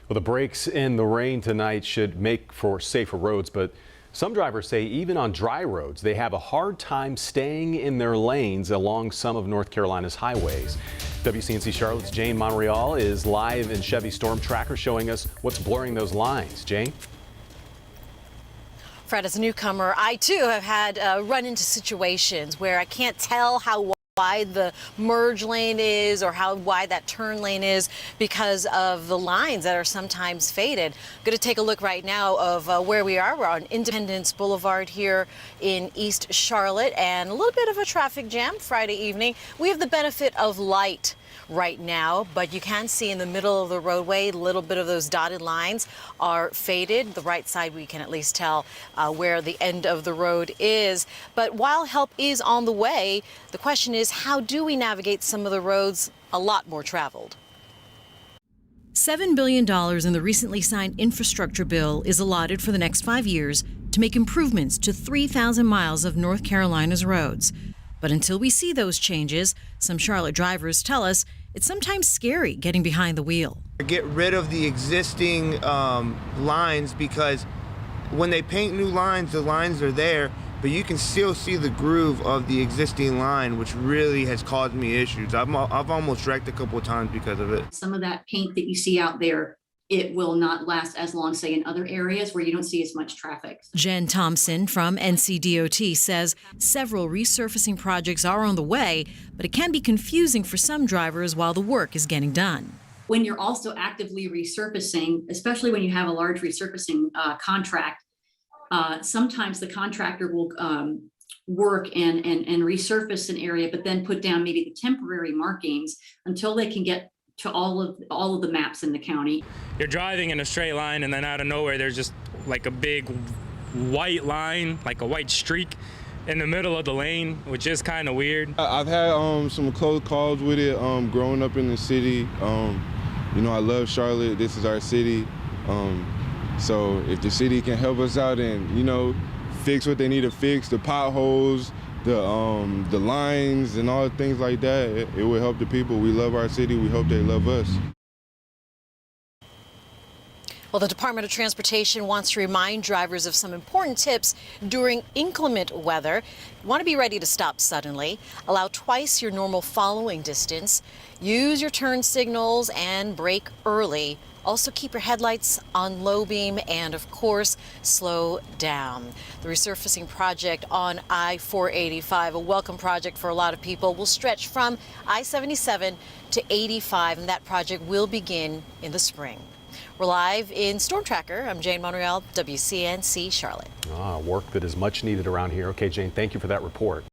Well, the breaks in the rain tonight should make for safer roads, but some drivers say even on dry roads, they have a hard time staying in their lanes along some of North Carolina's highways. WCNC Charlotte's Jane Monreal is live in Chevy-Storm-Tracker showing us what's blurring those lines. Jane? Fred, as a newcomer, I too have had run into situations where I can't tell how wide the merge lane is or how wide that turn lane is because of the lines that are sometimes faded. I'm going to take a look right now of where we are. We're on Independence Boulevard here in East Charlotte, and a little bit of a traffic jam Friday evening. We have the benefit of light right now, but you can see in the middle of the roadway, a little bit of those dotted lines are faded. The right side, we can at least tell where the end of the road is. But while help is on the way, the question is, how do we navigate some of the roads a lot more traveled? $7 billion in the recently signed infrastructure bill is allotted for the next 5 years to make improvements to 3,000 miles of North Carolina's roads. But until we see those changes, some Charlotte drivers tell us it's sometimes scary getting behind the wheel. Get rid of the existing lines, because when they paint new lines, the lines are there, but you can still see the groove of the existing line, which really has caused me issues. I've almost wrecked a couple of times because of it. Some of that paint that you see out there, it will not last as long, say, in other areas where you don't see as much traffic. Jen Thompson from NCDOT says several resurfacing projects are on the way, but it can be confusing for some drivers while the work is getting done. When you're also actively resurfacing, especially when you have a large resurfacing contract, sometimes the contractor will work and resurface an area, but then put down maybe the temporary markings until they can get to all of the maps in the county. You're driving in a straight line, and then out of nowhere there's just like a big white line, like a white streak in the middle of the lane, which is kind of weird. I've had some close calls with it growing up in the city. You know, I love Charlotte. This is our city. So if the city can help us out and, you know, fix what they need to fix, the potholes, the lines and all things like that, it will help the people. We love our city. We hope they love us. Well, the Department of Transportation wants to remind drivers of some important tips during inclement weather. You want to be ready to stop suddenly. Allow twice your normal following distance. Use your turn signals and brake early. Also keep your headlights on low beam and, of course, slow down. The resurfacing project on I-485, a welcome project for a lot of people, will stretch from I-77 to 85, and that project will begin in the spring. We're live in Storm Tracker. I'm Jane Monreal, WCNC Charlotte. Work that is much needed around here. Okay, Jane, thank you for that report.